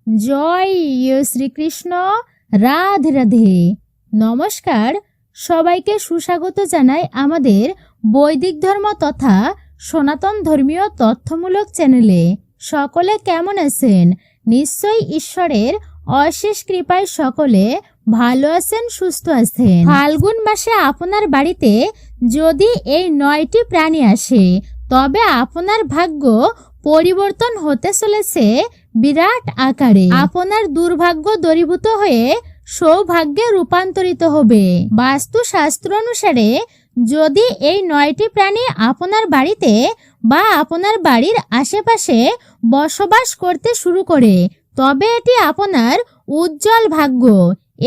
জয় শ্রীকৃষ্ণ। রাধে রাধে। নমস্কার, সবাইকে সুস্বাগত জানাই আমাদের বৈদিক ধর্ম তথা সনাতন ধর্মীয় তথ্যমূলক চ্যানেলে। সকলে কেমন আছেন? নিশ্চয়ই ঈশ্বরের অশেষ কৃপায় সকলে ভালো আছেন, সুস্থ আছেন। ফাল্গুন মাসে আপনার বাড়িতে যদি এই 9টি প্রাণী আসে তবে আপনার ভাগ্য পরিবর্তন হতে চলেছে বিরাট আকারে। আপনার দুর্ভাগ্য দূরীভূত হয়ে সৌভাগ্যে রূপান্তরিত হবে। বাস্তুশাস্ত্র অনুসারে যদি এই 9টি প্রাণী আপনার বাড়িতে বা আপনার বাড়ির আশেপাশে বসবাস করতে শুরু করে তবে এটি আপনার উজ্জ্বল ভাগ্য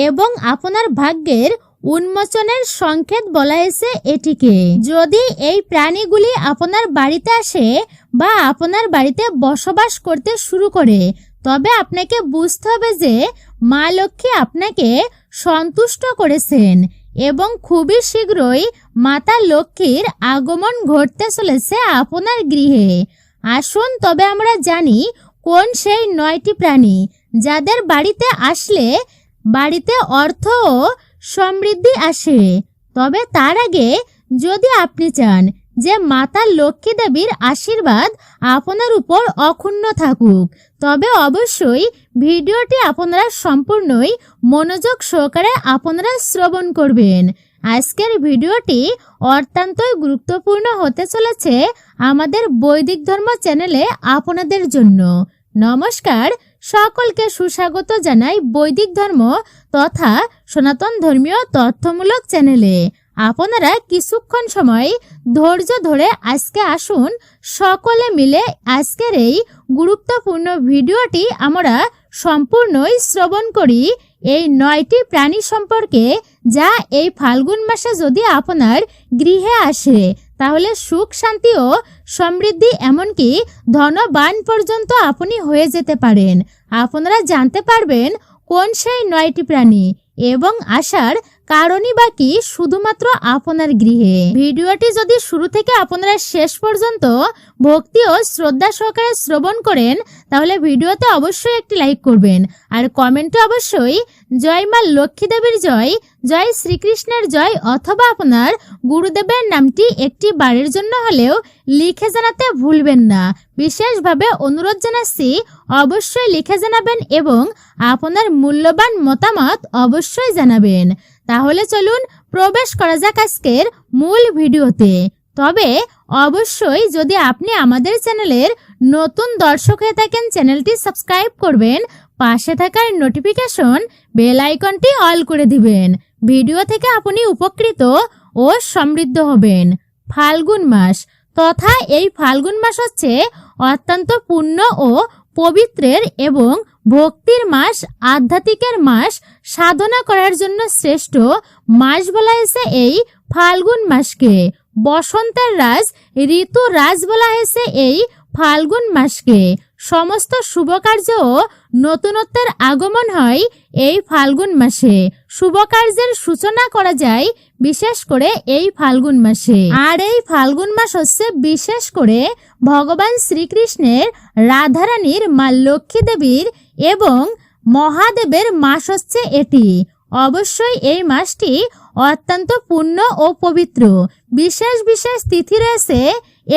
এবং আপনার ভাগ্যের উন্মোচনের সংকেত বলা হয়েছে এটিকে। যদি এই প্রাণীগুলি আপনার বাড়িতে আসে বা আপনার বাড়িতে বসবাস করতে শুরু করে তবে আপনাকে বুঝতে হবে যে মা লক্ষ্মী আপনাকে সন্তুষ্ট করেছেন এবং খুবই শীঘ্রই মাতা লক্ষ্মীর আগমন ঘটতে চলেছে আপনার গৃহে। আসুন তবে আমরা জানি কোন সেই 9টি প্রাণী যাদের বাড়িতে আসলে বাড়িতে অর্থ ও সমৃদ্ধি আসে। তবে তার আগে যদি আপনি চান যে মাতা লক্ষ্মী দেবীর আশীর্বাদ আপনার উপর অক্ষুণ্ণ থাকুক তবে অবশ্যই ভিডিওটি আপনারা সম্পূর্ণই মনোযোগ সহকারে আপনারা শ্রবণ করবেন। আজকের ভিডিওটি অত্যন্তই গুরুত্বপূর্ণ হতে চলেছে আমাদের বৈদিক ধর্ম চ্যানেলে আপনাদের জন্য। নমস্কার, সকলকে সুস্বাগত জানাই বৈদিক ধর্ম তথা সনাতন ধর্মীয় তথ্যমূলক চ্যানেলে। আপনারা কিছুক্ষণ সময় ধৈর্য ধরে আজকে আসুন সকলে মিলে আজকের এই গুরুত্বপূর্ণ ভিডিওটি আমরা সম্পূর্ণই শ্রবণ করি এই 9টি প্রাণী সম্পর্কে যা এই ফাল্গুন মাসে যদি আপনার গৃহে আসে তাহলে সুখ শান্তি ও সমৃদ্ধি এমনকি ধনবান পর্যন্ত আপনি হয়ে যেতে পারেন। আপনারা জানতে পারবেন কোন সেই 9টি প্রাণী এবং আসার কারণই বা কি শুধুমাত্র আপনার গৃহে। ভিডিওটি যদি শুরু থেকে আপনারা শেষ পর্যন্ত ভক্তি ও শ্রদ্ধা সহকারে শ্রবণ করেন তাহলে ভিডিওতে অবশ্যই একটি লাইক করবেন আর কমেন্টে অবশ্যই জয় মা লক্ষ্মী দেবীর জয়, জয় শ্রীকৃষ্ণের জয় অথবা আপনার গুরুদেবের নামটি একটি বারের জন্য হলেও লিখে জানাতে ভুলবেন না। বিশেষভাবে অনুরোধ জানাচ্ছি অবশ্যই লিখে জানাবেন এবং আপনার মূল্যবান মতামত অবশ্যই জানাবেন। তাহলে চলুন প্রবেশ করা যাক আজকের মূল ভিডিওতে। তবে অবশ্যই যদি আপনি আমাদের চ্যানেলের নতুন দর্শক হয়ে থাকেন চ্যানেলটি সাবস্ক্রাইব করবেন, পাশে থাকার নোটিফিকেশন বেল আইকনটি অল করে দিবেন। ভিডিও থেকে আপনি উপকৃত ও সমৃদ্ধ হবেন। ফাল্গুন মাস তথা এই ফাল্গুন মাস হচ্ছে অত্যন্ত পুণ্য ও পবিত্রের এবং ভক্তির মাস, আধ্যাত্মিকের মাস, সাধনা করার জন্য শ্রেষ্ঠ মাস বলা হয়েছে এই ফাল্গুন মাসকে। বসন্তের রাজ, ঋতু রাজ বলা হয়েছে এই ফাল্গুন মাসকে। সমস্ত শুভ কার্য ও নতুনত্বের আগমন হয় এই ফাল্গুন মাসে। শুভ কার্যের সূচনা করা যায় বিশেষ করে এই ফাল্গুন মাসে। আর এই ফাল্গুন মাস হচ্ছে বিশেষ করে ভগবান শ্রীকৃষ্ণের, রাধারানীর, মা লক্ষ্মী দেবীর এবং মহাদেবের মাস হচ্ছে এটি। অবশ্যই এই মাসটি অত্যন্ত পুণ্য ও পবিত্র। বিশেষ বিশেষ তিথি রয়েছে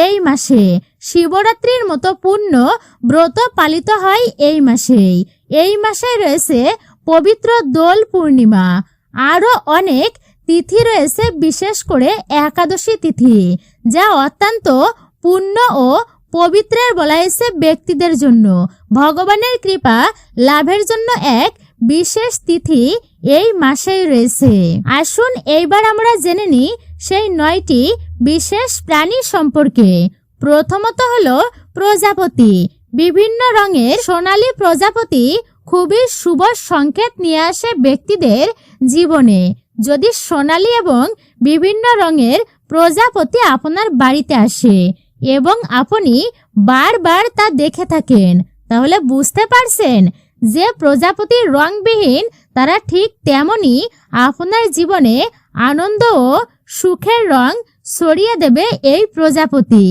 এই মাসে। শিবরাত্রির মতো পুণ্য ব্রত পালিত হয় এই মাসেই। এই মাসে রয়েছে পবিত্র দোল পূর্ণিমা। আরও অনেক তিথি রয়েছে, বিশেষ করে একাদশী তিথি যা অত্যন্ত পুণ্য ও পবিত্রের বলা হয়েছে ব্যক্তিদের জন্য। ভগবানের কৃপা লাভের জন্য এক বিশেষ তিথি এই মাসেই রয়েছে। আসুন এইবার আমরা জেনে নিই সেই 9টি বিশেষ প্রাণী সম্পর্কে। প্রথমত হলো প্রজাপতি। বিভিন্ন রঙের সোনালী প্রজাপতি খুবই শুভ সংকেত নিয়ে আসে ব্যক্তিদের জীবনে। যদি সোনালী এবং বিভিন্ন রঙের প্রজাপতি আপনার বাড়িতে আসে এবং আপনি বারবার তা দেখে থাকেন তাহলে বুঝতে পারছেন যে প্রজাপতির রংবিহীন তারা ঠিক তেমনি আপনার জীবনে আনন্দ ও সুখের রং ছড়িয়ে দেবে এই প্রজাপতি।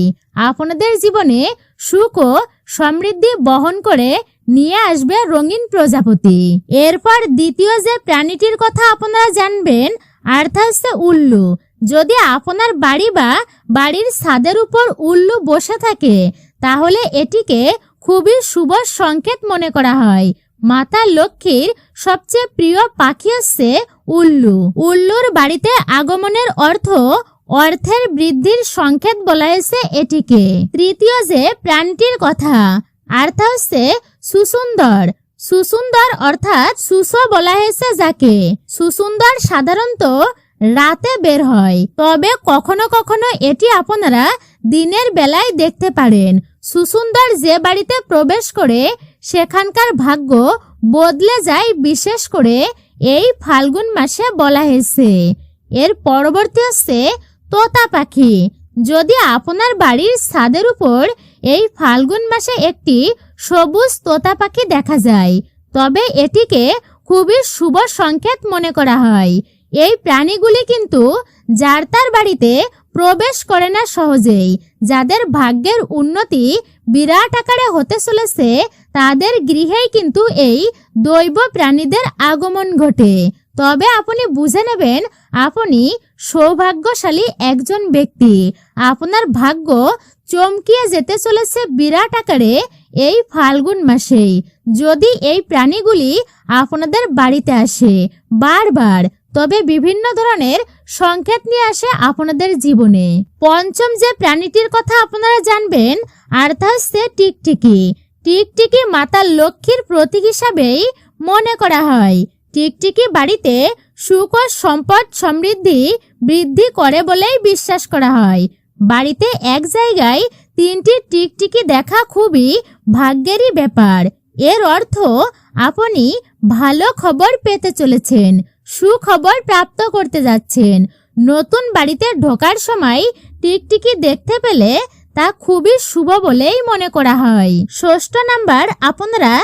আপনাদের জীবনে সুখ ও সমৃদ্ধি বহন করে নিয়ে আসবে রঙিন প্রজাপতি। এরপর দ্বিতীয় যে প্রাণীটির কথা আপনারা জানবেন আর তা হচ্ছে উল্লু। যদি আপনার বাড়ি বা বাড়ির ছাদের উপর উল্লু বসে থাকে তাহলে এটিকে খুবই শুভ সংকেত মনে করা হয়। মাতা লক্ষ্মীর সবচেয়ে প্রিয় পাখি হচ্ছে উল্লু। উল্লুর বাড়িতে আগমনের অর্থ অর্থের বৃদ্ধির সংকেত বলা হয়েছে এটিকে। তৃতীয় যে প্রাণীটির কথা আর তা হচ্ছে সুসুন্দর। সুসুন্দর অর্থাৎ সুসো বলা হয়েছে যাকে। সুসুন্দর সাধারণত রাতে বের হয়, তবে কখনো কখনো এটি আপনারা দিনের বেলায় দেখতে পারেন। সুসুন্দর যে বাড়িতে প্রবেশ করে সেখানকার ভাগ্য বদলে যায়, বিশেষ করে এই ফাল্গুন মাসে বলা হয়েছে। এর পরবর্তী হচ্ছে তোতা পাখি। যদি আপনার বাড়ির ছাদের উপর এই ফাল্গুন মাসে একটি সবুজ তোতা পাখি দেখা যায় তবে এটিকে খুবই শুভ সংকেত মনে করা হয়। এই প্রাণীগুলি কিন্তু যার তার বাড়িতে প্রবেশ করে না সহজেই। যাদের ভাগ্যের উন্নতি বিরাট আকারে হতে চলেছে তাদের গৃহেই কিন্তু এই দৈব প্রাণীদের আগমন ঘটে। তবে আপনি বুঝে নেবেন আপনি সৌভাগ্যশালী একজন ব্যক্তি। আপনার ভাগ্য চমকিয়ে যেতে চলেছে বিরাট আকারে এই ফাল্গুন মাসেই যদি এই প্রাণীগুলি আপনাদের বাড়িতে আসে বারবার, তবে বিভিন্ন ধরনের সংকেত নিয়ে আসে আপনাদের জীবনে। পঞ্চম যে প্রাণীটির কথা আপনারা জানবেন আর তা হচ্ছে টিকটিকি। টিকটিকি মাতা লক্ষ্মীর প্রতীক হিসাবেই মনে করা হয়। টিকটিকি বাড়িতে সুখ ও সম্পদ সমৃদ্ধি বৃদ্ধি করে বলেই বিশ্বাস করা হয়। বাড়িতে এক জায়গায় 3টি টিকটিকি দেখা খুবই ভাগ্যেরই ব্যাপার। এর অর্থ আপনি ভালো খবর পেতে চলেছেন, সুখবর প্রাপ্ত করতে যাচ্ছেন। নতুন বাড়িতে ঢোকার সময় টিকটিকি দেখতে পেলে তা খুবই শুভ বলেই মনে করা হয়। ষষ্ঠ নাম্বার আপনারা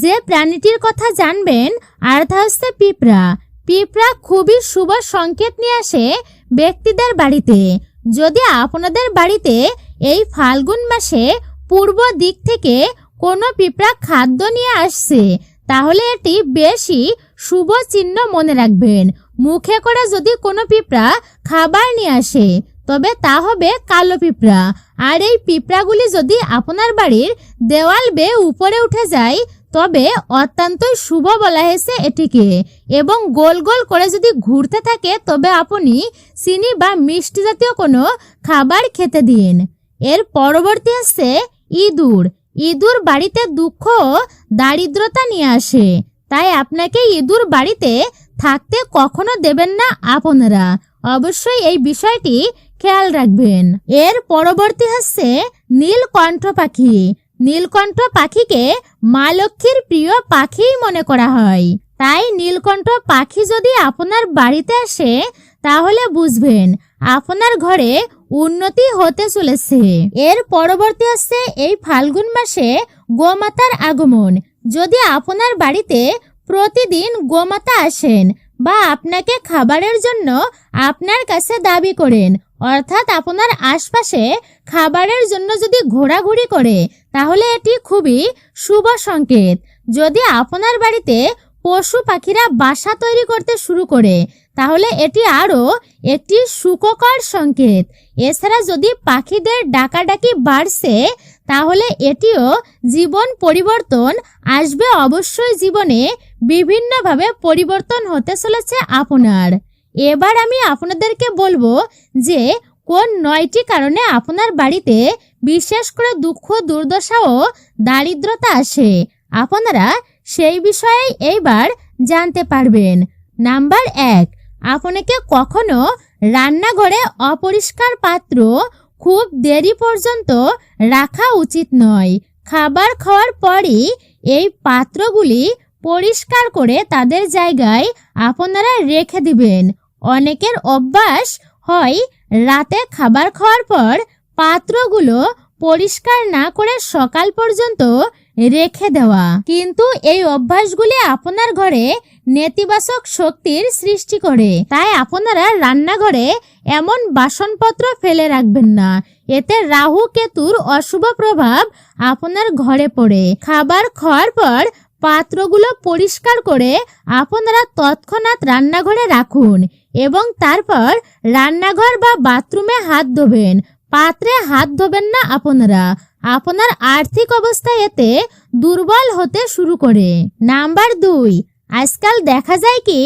যে প্রাণীটির কথা জানবেন আর তা হচ্ছে পিঁপড়া। পিঁপড়া খুবই শুভ সংকেত নিয়ে আসে ব্যক্তিদের বাড়িতে। যদি আপনাদের বাড়িতে এই ফাল্গুন মাসে পূর্ব দিক থেকে কোনো পিঁপড়া খাদ্য নিয়ে আসছে তাহলে এটি বেশি শুভ চিহ্ন মনে রাখবেন। মুখে করে যদি কোনো পিঁপড়া খাবার নিয়ে আসে তবে তা হবে কালো পিঁপড়া। আর এই পিঁপড়াগুলি যদি আপনার বাড়ির দেওয়াল বেয়ে উপরে উঠে যায় তবে অত্যন্তই শুভ বলা হয়েছে এটিকে। এবং গোল গোল করে যদি ঘুরতে থাকে তবে আপনি চিনি বা মিষ্টি জাতীয় কোনো খাবার খেতে দিন। এর পরবর্তী হচ্ছে ইঁদুর। ইঁদুর বাড়িতে দুঃখ ও দারিদ্রতা নিয়ে আসে, তাই আপনাকে ইঁদুর বাড়িতে থাকতে কখনো দেবেন না আপনারা। অবশ্যই এই বিষয়টি খেয়াল রাখবেন। এর পরবর্তী হচ্ছে নীলকণ্ঠ পাখি। নীলকণ্ঠ পাখিকে মা লক্ষ্মীর প্রিয় পাখি মনে করা হয়, তাই নীলকণ্ঠ পাখি যদি আপনার বাড়িতে আসে তাহলে বুঝবেন আপনার ঘরে উন্নতি হতে চলেছে। এর পরবর্তী হচ্ছে এই ফাল্গুন মাসে গোমাতার আগমন। যদি আপনার বাড়িতে প্রতিদিন গোমাতা আসেন বা আপনাকে খাবারের জন্য আপনার কাছে দাবি করেন, অর্থাৎ আপনার আশপাশে খাবারের জন্য যদি ঘোরাঘুরি করে তাহলে এটি খুবই শুভ সংকেত। যদি আপনার বাড়িতে পশু পাখিরা বাসা তৈরি করতে শুরু করে তাহলে এটি আরও একটি সুখকর সংকেত। এছাড়া যদি পাখিদের ডাকাডাকি বাড়ছে তাহলে এটিও জীবন পরিবর্তন আসবে। অবশ্যই জীবনে বিভিন্নভাবে পরিবর্তন হতে চলেছে আপনার। এবার আমি আপনাদেরকে বলবো যে কোন 9টি কারণে আপনার বাড়িতে বিশেষ করে দুঃখ দুর্দশা ও দারিদ্রতা আসে। আপনারা সেই বিষয়ে এইবার জানতে পারবেন। নাম্বার 1, আপনাকে কখনো রান্নাঘরে অপরিষ্কার পাত্র খুব দেরি পর্যন্ত রাখা উচিত নয়। খাবার খাওয়ার পরই এই পাত্রগুলি পরিষ্কার করে তাদের জায়গায় আপনারা রেখে দিবেন। অনেকের অভ্যাস হয় রাতে খাবার খাওয়ার পর পাত্রগুলো পরিষ্কার না করে সকাল পর্যন্ত রেখে দেওয়া, কিন্তু এই অভ্যাসগুলি আপনার ঘরে নেতিবাচক শক্তির সৃষ্টি করে। তাই আপনারা রান্নাঘরে এমন বাসনপত্র ফেলে রাখবেন না। এতে রাহু কেতুর অশুভ প্রভাব আপনার ঘরে পড়ে। খাবার খাওয়ার পর পাত্রগুলো পরিষ্কার করে আপনারা তৎক্ষণাৎ রান্নাঘরে রাখুন এবং তারপর রান্নাঘর বা বাথরুমে হাত ধোবেন। পাত্রে হাত ধোবেন না আপনারা। আপনার আর্থিক অবস্থা এতে দুর্বল হতে শুরু করে। নাম্বার 2, আজকাল দেখা যায় কি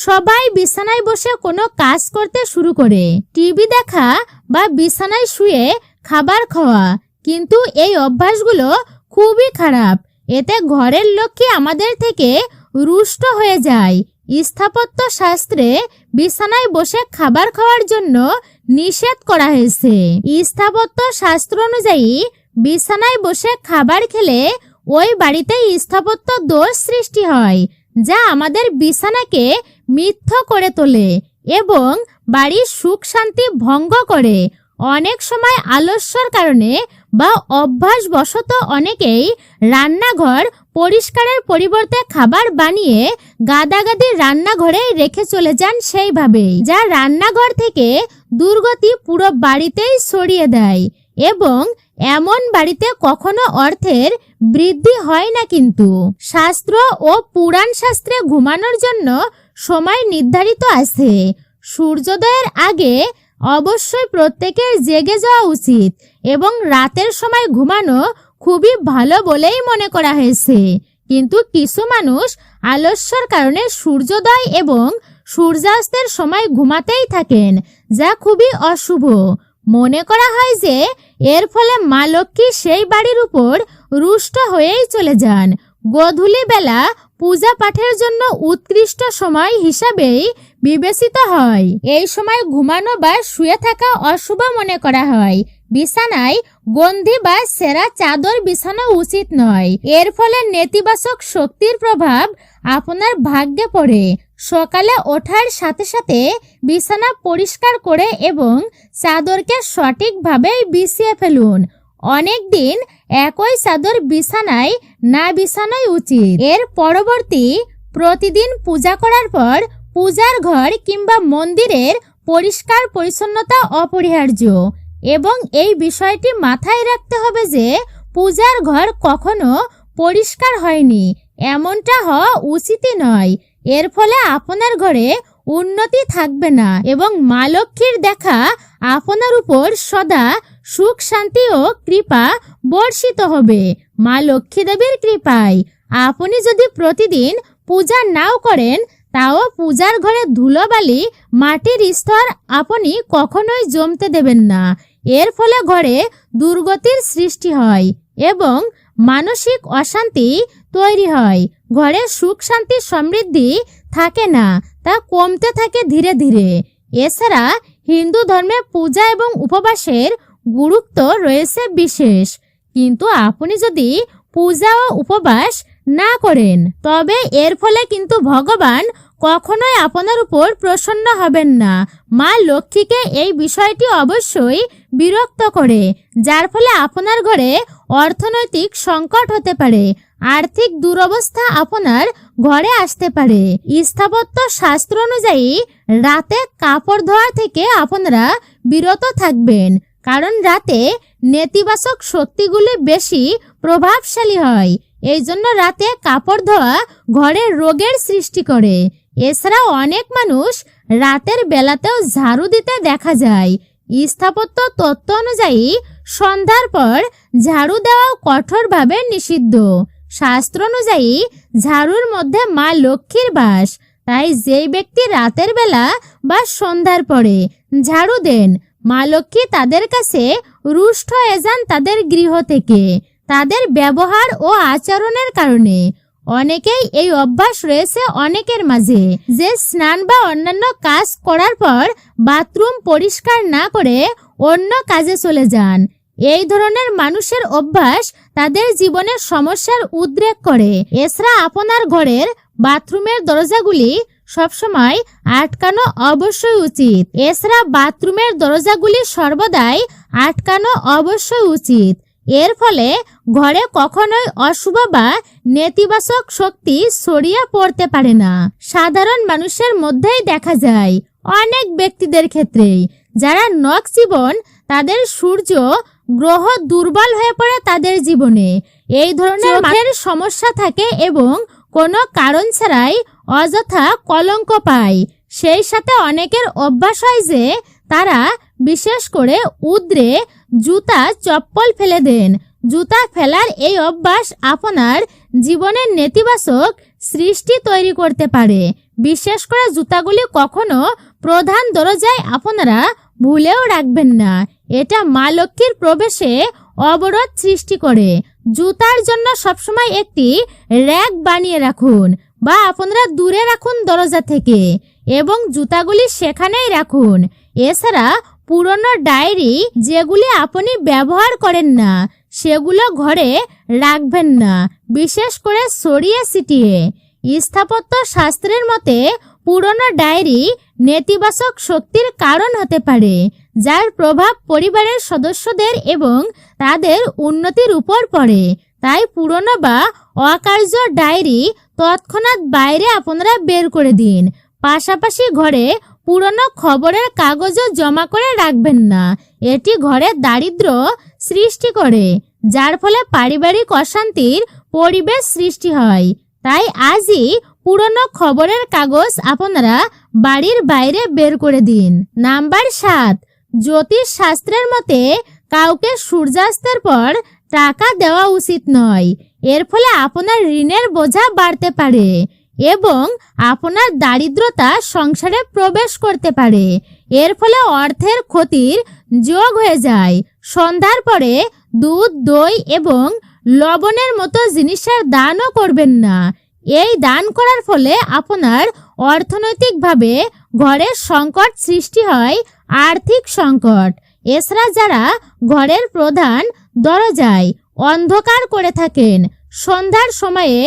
সবাই বিছানায় বসে কোনো কাজ করতে শুরু করে, টিভি দেখা বা বিছানায় শুয়ে খাবার খাওয়া। কিন্তু এই অভ্যাসগুলো খুবই খারাপ। এতে ঘরের লক্ষ্মী আমাদের থেকে রুষ্ট হয়ে যায়। স্থাপত্য শাস্ত্রে বিছানায় বসে খাবার খাওয়ার জন্য নিষেধ করা হয়েছে। স্থাপত্য শাস্ত্র অনুযায়ী বিছানায় বসে খাবার খেলে ওই বাড়িতে স্থাপত্য দোষ সৃষ্টি হয়, যা আমাদের বিছানাকে মিথ্য করে তোলে এবং বাড়ির সুখ শান্তি ভঙ্গ করে। অনেক সময় আলস্যর কারণে বা অভ্যাসবশত অনেকেই রান্নাঘর পরিষ্কারের পরিবর্তে খাবার বানিয়ে গাদাগাদি রান্নাঘরে রেখে চলে যান সেইভাবেই, যা রান্নাঘর থেকে দুর্গতি পুরো বাড়িতেই ছড়িয়ে দেয় এবং এমন বাড়িতে কখনো অর্থের বৃদ্ধি হয় না। কিন্তু শাস্ত্র ও পুরাণ শাস্ত্রে ঘুমানোর জন্য সময় নির্ধারিত আছে। সূর্যোদয়ের আগে অবশ্যই প্রত্যেকের জেগে যাওয়া উচিত এবং রাতের সময় ঘুমানো খুবই ভালো বলেই মনে করা হয়েছে। কিন্তু কিছু মানুষ আলস্যর কারণে সূর্যোদয় এবং সূর্যাস্তের সময় ঘুমাতেই থাকেন, যা খুবই অশুভ। মনে করা হয় যে এর ফলে মা লক্ষ্মী সেই বাড়ির উপর রুষ্ট হয়েই চলে যান। গোধূলি বেলা পূজা পাঠের জন্য উৎকৃষ্ট সময় হিসাবেই বিবেচিত হয়। এই সময় ঘুমানো বা শুয়ে থাকা অশুভ মনে করা হয়। বিছানায় গন্ধি বা সেরা চাদর বিছানো উচিত নয়। এর ফলে নেতিবাচক শক্তির প্রভাব আপনার ভাগ্যে পড়ে। সকালে ওঠার সাথে সাথে বিছানা পরিষ্কার করে এবং চাদরকে সঠিকভাবে বিছিয়ে ফেলুন। অনেক দিন একই চাদর বিছানায় না বিছানোই উচিত। এর পরবর্তী প্রতিদিন পূজা করার পর পূজার ঘর কিংবা মন্দিরের পরিষ্কার পরিচ্ছন্নতা অপরিহার্য এবং এই বিষয়টি মাথায় রাখতে হবে যে পূজার ঘর কখনো পরিষ্কার হয়নি এমনটা হওয়া উচিতই নয়। এর ফলে আপনার ঘরে উন্নতি থাকবে না এবং মা লক্ষ্মীর দেখা আপনার উপর সদা সুখ শান্তি ও কৃপা বর্ষিত হবে। মা লক্ষ্মী দেবীর কৃপায় আপনি যদি প্রতিদিন পূজা নাও করেন, তাও পূজার ঘরে ধুলোবালি মাটির স্তর আপনি কখনোই জমতে দেবেন না। এর ফলে ঘরে দুর্গতির সৃষ্টি হয় এবং মানসিক অশান্তি তৈরি হয়। ঘরে সুখ শান্তি সমৃদ্ধি থাকে না, তা কমতে থাকে ধীরে ধীরে। এছাড়া হিন্দু ধর্মে পূজা এবং উপবাসের গুরুত্ব রয়েছে বিশেষ। কিন্তু আপনি যদি পূজা ও উপবাস না করেন, তবে এর ফলে কিন্তু ভগবান কখনোই আপনার উপর প্রসন্ন হবেন না। মা লক্ষ্মীকে এই বিষয়টি অবশ্যই বিরক্ত করে, যার ফলে আপনার ঘরে অর্থনৈতিক সংকট হতে পারে, আর্থিক দুরবস্থা আপনার ঘরে আসতে পারে। স্থাপত্য শাস্ত্র অনুযায়ী রাতে কাপড় ধোয়া থেকে আপনারা বিরত থাকবেন, কারণ রাতে নেতিবাচক শক্তিগুলি বেশি প্রভাবশালী হয়। এই জন্য রাতে কাপড় ধোয়া ঘরে রোগের সৃষ্টি করে। এছাড়াও অনেক মানুষ রাতের বেলাতেও ঝাড়ু দিতে দেখা যায়। স্থাপত্য তত্ত্ব অনুযায়ী সন্ধ্যার পর ঝাড়ু দেওয়াও কঠোরভাবে নিষিদ্ধ। শাস্ত্র অনুযায়ী ঝাড়ুর মধ্যে মা লক্ষ্মীর বাস, তাই যেই ব্যক্তি রাতের বেলা বা সন্ধ্যার পরে ঝাড়ু দেন, মা লক্ষ্মী তাদের কাছে রুষ্ট হয়ে যান তাদের গৃহ থেকে, তাদের ব্যবহার ও আচরণের কারণে। অনেকেই এই অভ্যাস রয়েছে অনেকের মাঝে, যে স্নান বা অন্যান্য কাজ করার পর বাথরুম পরিষ্কার না করে অন্য কাজে চলে যান। এই ধরনের মানুষের অভ্যাস তাদের জীবনের সমস্যার উদ্রেক করে। এছাড়া আপনার ঘরের বাথরুমের দরজাগুলি সবসময় আটকানো অবশ্যই উচিত। এছাড়া বাথরুমের দরজাগুলি সর্বদাই আটকানো অবশ্যই উচিত। এর ফলে ঘরে কখনোই অশুভ বা নেতিবাচক শক্তি ছড়িয়ে পড়তে পারে না। সাধারণ মানুষের মধ্যেই দেখা যায় অনেক ব্যক্তিদের ক্ষেত্রেই, যারা নখ জীবন তাদের সূর্য গ্রহ দুর্বল হয়ে পড়ে তাদের জীবনে। এই ধরনের চোখের সমস্যা থাকে এবং কোনো কারণ ছাড়াই অযথা কলঙ্ক পায়। সেই সাথে অনেকের অভ্যাস হয় যে তারা বিশেষ করে উদ্রে জুতা চপ্পল ফেলে দেন। জুতা ফেলার এই অভ্যাস আপনার জীবনের নেতিবাচক সৃষ্টি তৈরি করতে পারে। বিশেষ করে জুতাগুলি কখনো প্রধান দরজায় আপনারা ভুলেও রাখবেন না। এটা মা লক্ষ্মীর প্রবেশে অবরোধ সৃষ্টি করে। জুতার জন্য সবসময় একটি র্যাক বানিয়ে রাখুন বা আপনারা দূরে রাখুন দরজা থেকে এবং জুতাগুলি সেখানেই রাখুন। এছাড়া পুরনো ডায়েরি যেগুলি আপনি ব্যবহার করেন না সেগুলো ঘরে রাখবেন না, বিশেষ করে ছড়িয়ে ছিটিয়ে। স্থাপত্য শাস্ত্রের মতে পুরনো ডায়েরি নেতিবাচক শক্তির কারণ হতে পারে, যার প্রভাব পরিবারের সদস্যদের এবং তাদের উন্নতির উপর পড়ে। তাই পুরনো বা অকার্য ডায়েরি তৎক্ষণাৎ বাইরে আপনারা বের করে দিন। পাশাপাশি ঘরে পুরনো খবরের কাগজও জমা করে রাখবেন না। এটি ঘরে দারিদ্র্য সৃষ্টি করে, যার ফলে পারিবারিক অশান্তির পরিবেশ সৃষ্টি হয়। তাই আজই পুরনো খবরের কাগজ আপনারা বাড়ির বাইরে বের করে দিন। নাম্বার 7, জ্যোতিষ শাস্ত্রের মতে কাউকে সূর্যাস্তের পর টাকা দেওয়া উচিত নয়। এর ফলে আপনার ঋণের বোঝা বাড়তে পারে এবং আপনার দারিদ্রতা সংসারে প্রবেশ করতে পারে। এর ফলে অর্থের ক্ষতির যোগ হয়ে যায়। সন্ধ্যার পরে দুধ, দই এবং লবণের মতো জিনিসের দানও করবেন না। এই দান করার ফলে আপনার অর্থনৈতিকভাবে ঘরের সংকট সৃষ্টি হয়, আর্থিক সংকট। এছাড়া যারা ঘরের প্রধান দরজায় অন্ধকার করে থাকেন, সন্ধ্যার সময়ে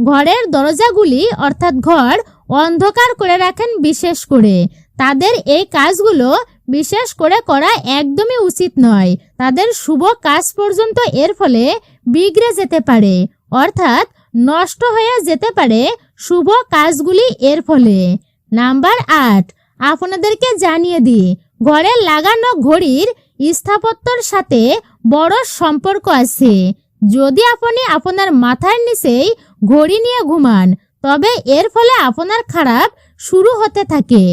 ঘরের দরজাগুলি অর্থাৎ ঘর অন্ধকার করে রাখেন, বিশেষ করে তাদের এই কাজগুলো বিশেষ করে করা একদমই উচিত নয়। তাদের শুভ কাজ পর্যন্ত এর ফলে বিগড়ে যেতে পারে, অর্থাৎ নষ্ট হয়ে যেতে পারে শুভ কাজগুলি এর ফলে। নাম্বার 8, আপনাদেরকে জানিয়ে দিই, ঘরে লাগানো ঘড়ির স্থাপত্যর সাথে বড় সম্পর্ক আছে। যদি আপনি আপনার মাথার নিচেই ঘড়ি নিয়ে ঘুমান তবে এর ফলে আপনার খারাপ শুরু হতে থাকে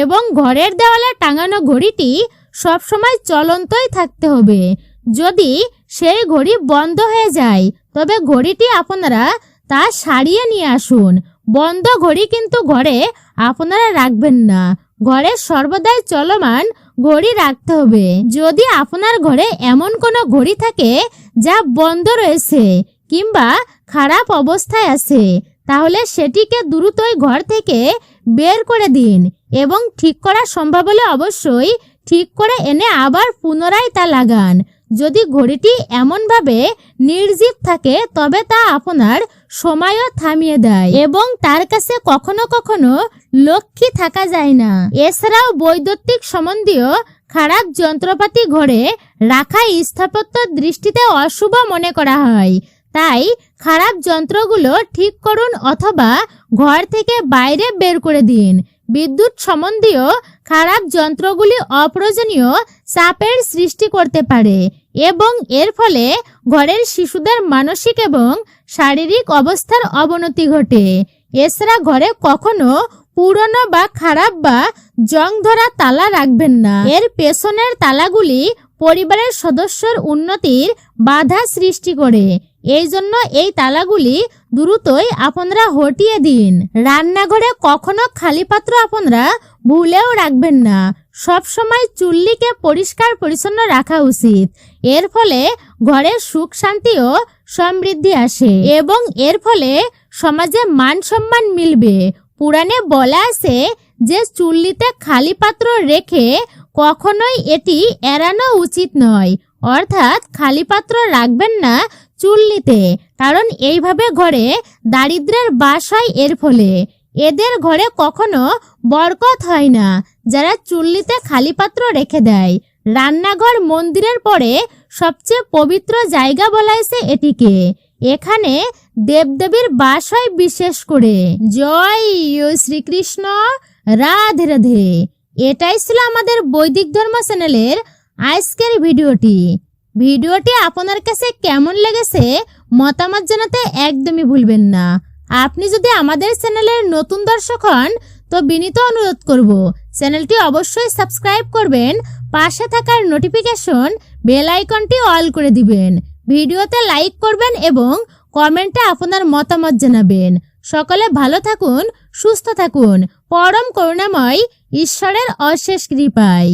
এবং ঘরের দেওয়ালে টাঙানো ঘড়িটি সবসময় চলন্তই থাকতে হবে। যদি সেই ঘড়ি বন্ধ হয়ে যায় তবে ঘড়িটি আপনারা তা সারিয়ে নিয়ে আসুন। বন্ধ ঘড়ি কিন্তু ঘরে আপনারা রাখবেন না। ঘরে সর্বদাই চলমান ঘড়ি রাখতে হবে। যদি আপনার ঘরে এমন কোনো ঘড়ি থাকে যা বন্ধ রয়েছে কিংবা খারাপ অবস্থায় আছে তাহলে সেটিকে দ্রুতই ঘর থেকে বের করে দিন এবং ঠিক করা সম্ভব হলে অবশ্যই ঠিক করে এনে আবার পুনরায় তা লাগান। যদি ঘড়িটি এমনভাবে নির্জীব থাকে তবে তা আপনার সময়ও থামিয়ে দেয় এবং তার কাছে কখনো কখনো লক্ষ্মী থাকা যায় না। এছাড়াও বৈদ্যুতিক সম্বন্ধীয় খারাপ যন্ত্রপাতি ঘরে রাখা স্থাপত্য দৃষ্টিতে অশুভ মনে করা হয়। তাই খারাপ যন্ত্রগুলো ঠিক করুন অথবা ঘর থেকে বাইরে বের করে দিন। বিদ্যুৎ সম্বন্ধীয় খারাপ যন্ত্রগুলি অপ্রয়োজনীয় চাপের সৃষ্টি করতে পারে এবং এর ফলে ঘরের শিশুদের মানসিক এবং শারীরিক অবস্থার অবনতি ঘটে। এছাড়া ঘরে কখনো পুরনো বা খারাপ বা জং ধরা তালা রাখবেন না। এর পেছনের তালাগুলি পরিবারের সদস্যর উন্নতির বাধা সৃষ্টি করে। এই জন্য এই তালাগুলি দ্রুতই আপনারা হটিয়ে দিন। রান্নাঘরে কখনো খালি পাত্র আপনারা ভুলেও রাখবেন না। সব সময় চুল্লিকে পরিষ্কার পরিচ্ছন্ন রাখা উচিত। এর ফলে ঘরে সুখ শান্তি ও সমৃদ্ধি আসে এবং এর ফলে সমাজে মান সম্মান মিলবে। পুরাণে বলা আছে যে চুল্লিতে খালি পাত্র রেখে কখনোই এটি এড়ানো উচিত নয়, অর্থাৎ খালি পাত্র রাখবেন না চুল্লিতে, কারণ এইভাবে ঘরে দারিদ্র্যের বাস হয়। এর ফলে এদের ঘরে কখনো বরকত হয় না যারা চুল্লিতে খালি পাত্র রেখে দেয়। রান্নাঘর মন্দিরের পরে সবচেয়ে পবিত্র জায়গা বলা হয়েছে এটিকে। এখানে দেবদেবীর বাস হয় বিশেষ করে। জয় শ্রীকৃষ্ণ, রাধে রাধে। এটাই ছিল আমাদের বৈদিক ধর্ম চ্যানেলের আজকের ভিডিওটি আপনার কাছে কেমন লেগেছে মতামত জানাতে একদমই ভুলবেন না। আপনি যদি আমাদের চ্যানেলের নতুন দর্শক হন তো বিনীত অনুরোধ করব চ্যানেলটি অবশ্যই সাবস্ক্রাইব করবেন, পাশে থাকার নোটিফিকেশন বেল আইকনটি অল করে দিবেন, ভিডিওতে লাইক করবেন এবং কমেন্টে আপনার মতামত জানাবেন। সকলে ভালো থাকুন, সুস্থ থাকুন, পরম করুণাময় ঈশ্বরের অশেষ কৃপায়।